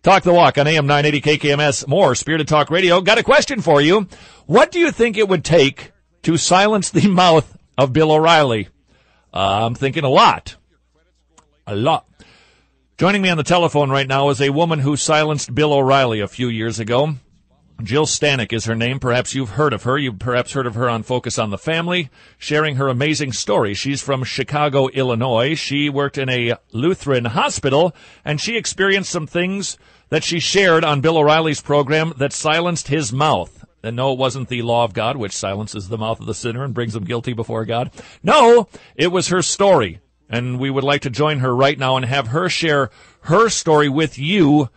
Talk the Walk on AM 980 KKMS. More Spirited Talk Radio. Got a question for you. What do you think it would take to silence the mouth of Bill O'Reilly? I'm thinking a lot. A lot. Joining me on the telephone right now is a woman who silenced Bill O'Reilly a few years ago. Jill Stanek is her name. Perhaps you've heard of her. You've perhaps heard of her on Focus on the Family, sharing her amazing story. She's from Chicago, Illinois. She worked in a Lutheran hospital, and she experienced some things that she shared on Bill O'Reilly's program that silenced his mouth. And no, it wasn't the law of God, which silences the mouth of the sinner and brings him guilty before God. No, it was her story. And we would like to join her right now and have her share her story with you.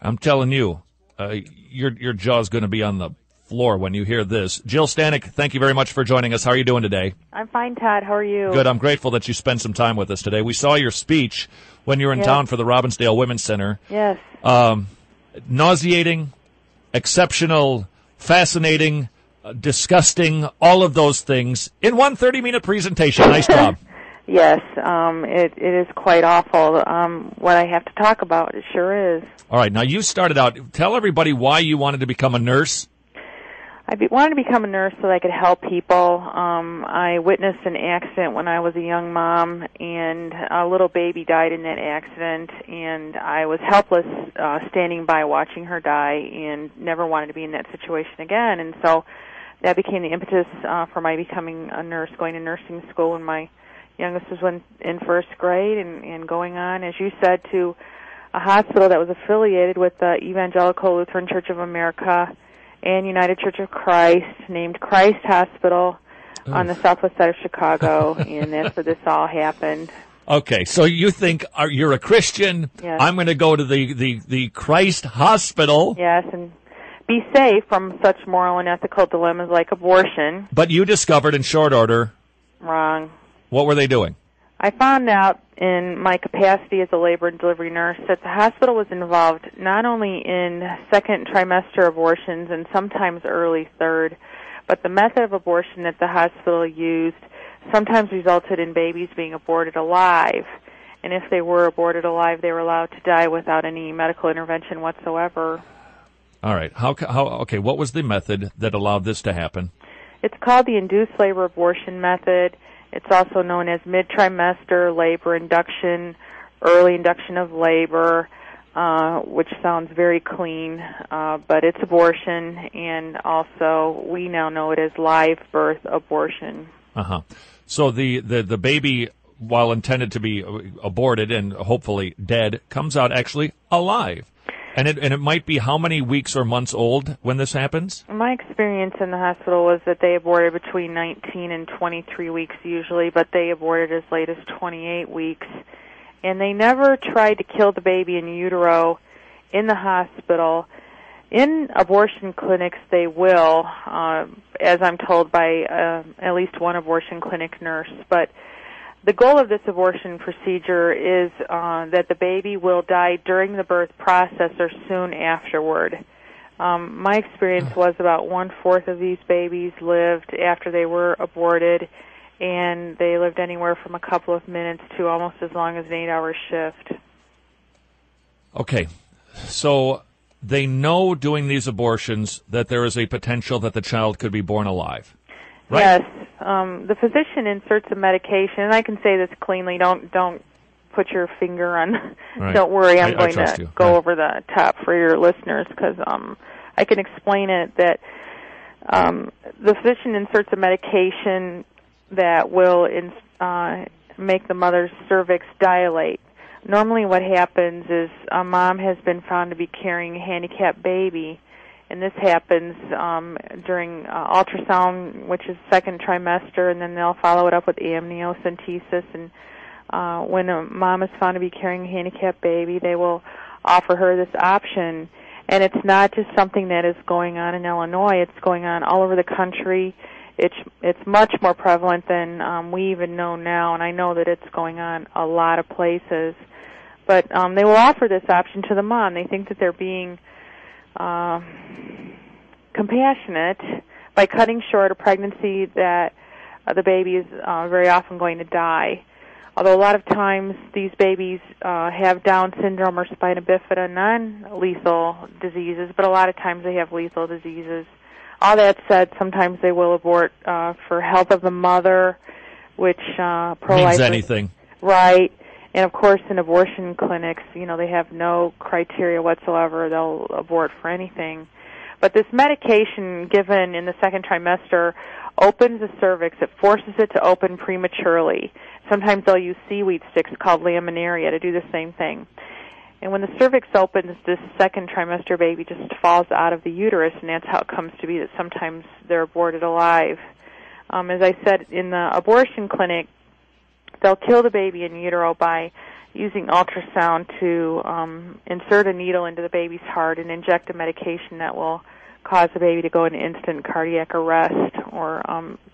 I'm telling you, your jaw's going to be on the floor when you hear this. Jill Stanek, thank you very much for joining us. How are you doing today? I'm fine, Todd. How are you? Good. I'm grateful that you spent some time with us today. We saw your speech when you were in town for the Robbinsdale Women's Center. Yes. Nauseating, exceptional, fascinating, disgusting, all of those things in one 30-minute presentation. Nice job. Yes, it is quite awful. What I have to talk about, it sure is. All right, now you started out. Tell everybody why you wanted to become a nurse. I wanted to become a nurse so that I could help people. I witnessed an accident when I was a young mom, and a little baby died in that accident, and I was helpless standing by watching her die and never wanted to be in that situation again. And so that became the impetus for my becoming a nurse, going to nursing school when my youngest was in first grade, and going on, as you said, to a hospital that was affiliated with the Evangelical Lutheran Church of America and United Church of Christ, named Christ Hospital on the southwest side of Chicago, and that's where this all happened. Okay, so you think you're a Christian. Yes. I'm going to go to the Christ Hospital. Yes, and be safe from such moral and ethical dilemmas like abortion. But you discovered in short order. Wrong. What were they doing? I found out in my capacity as a labor and delivery nurse that the hospital was involved not only in second trimester abortions and sometimes early third, but the method of abortion that the hospital used sometimes resulted in babies being aborted alive. And if they were aborted alive, they were allowed to die without any medical intervention whatsoever. All right. Okay, what was the method that allowed this to happen? It's called the induced labor abortion method. It's also known as mid-trimester labor induction, early induction of labor, which sounds very clean, but it's abortion, and also we now know it as live birth abortion. Uh-huh. So the baby, while intended to be aborted and hopefully dead, comes out actually alive. And it might be how many weeks or months old when this happens? My experience in the hospital was that they aborted between 19 and 23 weeks usually, but they aborted as late as 28 weeks. And they never tried to kill the baby in utero in the hospital. In abortion clinics, they will, as I'm told by at least one abortion clinic nurse. But the goal of this abortion procedure is that the baby will die during the birth process or soon afterward. My experience was about 1/4 of these babies lived after they were aborted, and they lived anywhere from a couple of minutes to almost as long as an 8-hour shift. Okay, so they know doing these abortions that there is a potential that the child could be born alive. Right? Yes. The physician inserts a medication, and I can say this cleanly. Don't put your finger on. Right. Don't worry, I'm going trust to you. go Right. over the top for your listeners because I can explain it that the physician inserts a medication that will make the mother's cervix dilate. Normally what happens is a mom has been found to be carrying a handicapped baby, and this happens during ultrasound, which is second trimester, and then they'll follow it up with amniocentesis. And when a mom is found to be carrying a handicapped baby, they will offer her this option. And it's not just something that is going on in Illinois. It's going on all over the country. It's much more prevalent than we even know now, and I know that it's going on a lot of places. But they will offer this option to the mom. They think that they're being compassionate by cutting short a pregnancy that the baby is very often going to die. Although a lot of times these babies have Down syndrome or spina bifida, non-lethal diseases, but a lot of times they have lethal diseases. All that said, sometimes they will abort for health of the mother, which means anything. Right. And, of course, in abortion clinics, they have no criteria whatsoever. They'll abort for anything. But this medication given in the second trimester opens the cervix. It forces it to open prematurely. Sometimes they'll use seaweed sticks called laminaria to do the same thing. And when the cervix opens, this second trimester baby just falls out of the uterus, and that's how it comes to be that sometimes they're aborted alive. As I said, in the abortion clinic, they'll kill the baby in utero by using ultrasound to insert a needle into the baby's heart and inject a medication that will cause the baby to go into instant cardiac arrest or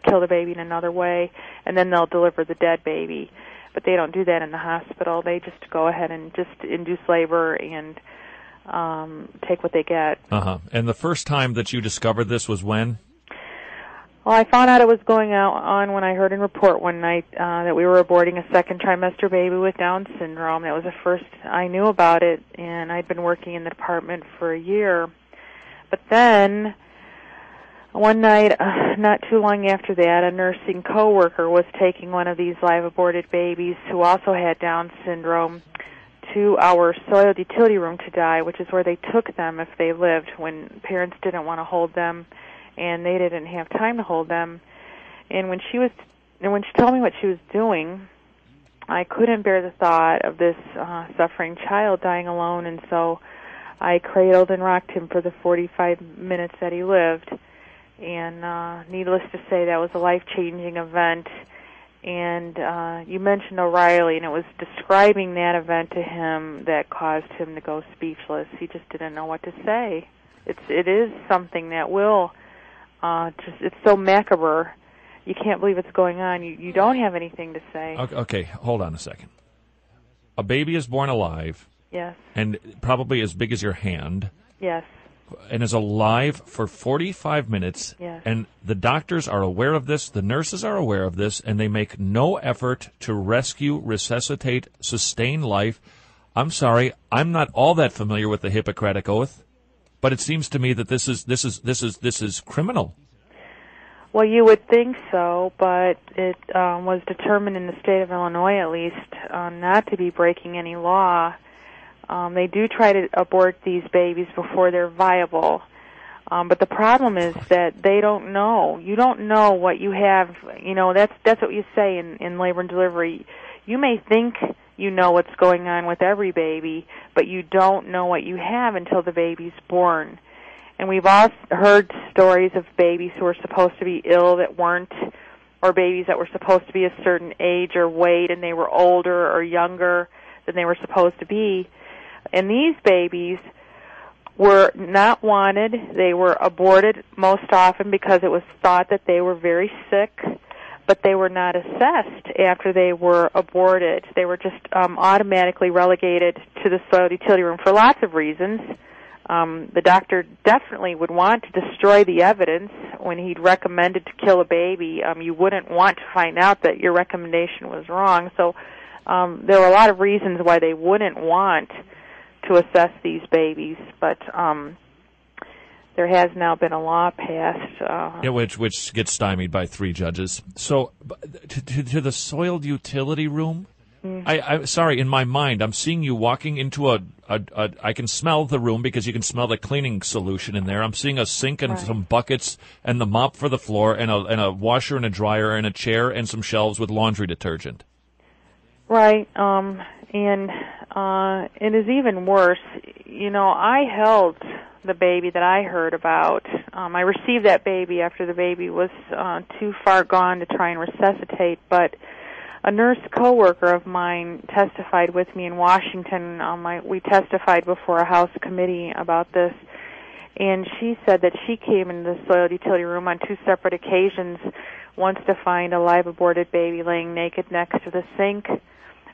kill the baby in another way, and then they'll deliver the dead baby. But they don't do that in the hospital. They just go ahead and just induce labor and take what they get. And the first time that you discovered this was when? Well, I found out it was going on when I heard in report one night that we were aborting a second trimester baby with Down syndrome. That was the first I knew about it, and I'd been working in the department for a year. But then, one night, not too long after that, a nursing coworker was taking one of these live aborted babies who also had Down syndrome to our soiled utility room to die, which is where they took them if they lived when parents didn't want to hold them and they didn't have time to hold them. And when she told me what she was doing, I couldn't bear the thought of this suffering child dying alone, and so I cradled and rocked him for the 45 minutes that he lived. And needless to say, that was a life-changing event. And you mentioned O'Reilly, and it was describing that event to him that caused him to go speechless. He just didn't know what to say. It is something that will it's so macabre. You can't believe it's going on. You don't have anything to say. Okay, hold on a second. A baby is born alive. Yes. And probably as big as your hand. Yes. And is alive for 45 minutes. Yes. And the doctors are aware of this, the nurses are aware of this, and they make no effort to rescue, resuscitate, sustain life. I'm sorry, I'm not all that familiar with the Hippocratic Oath, but it seems to me that this is criminal. Well, you would think so, but it was determined in the state of Illinois, at least, not to be breaking any law. They do try to abort these babies before they're viable. But the problem is that they don't know. You don't know what you have. That's what you say in labor and delivery. You may think you know what's going on with every baby, but you don't know what you have until the baby's born. And we've all heard stories of babies who were supposed to be ill that weren't, or babies that were supposed to be a certain age or weight and they were older or younger than they were supposed to be. And these babies were not wanted. They were aborted most often because it was thought that they were very sick, but they were not assessed after they were aborted. They were just automatically relegated to the soiled utility room for lots of reasons. The doctor definitely would want to destroy the evidence when he'd recommended to kill a baby. You wouldn't want to find out that your recommendation was wrong. So there were a lot of reasons why they wouldn't want to assess these babies, but there has now been a law passed. Which gets stymied by 3 judges. So to the soiled utility room? I'm sorry, in my mind, I'm seeing you walking into I can smell the room because you can smell the cleaning solution in there. I'm seeing a sink and some buckets and the mop for the floor and a washer and a dryer and a chair and some shelves with laundry detergent. Right, and it is even worse. I held the baby that I heard about. I received that baby after the baby was too far gone to try and resuscitate, but a nurse coworker of mine testified with me in Washington. We testified before a House committee about this, and she said that she came into the soiled utility room on 2 separate occasions, once to find a live aborted baby laying naked next to the sink,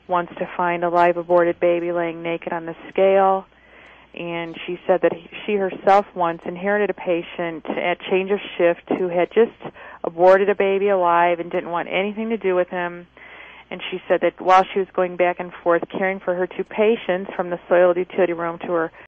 once to find a live aborted baby laying naked on the scale, and she said that she herself once inherited a patient at change of shift who had just aborted a baby alive and didn't want anything to do with him, And she said that while she was going back and forth caring for her two patients from the soil utility room to her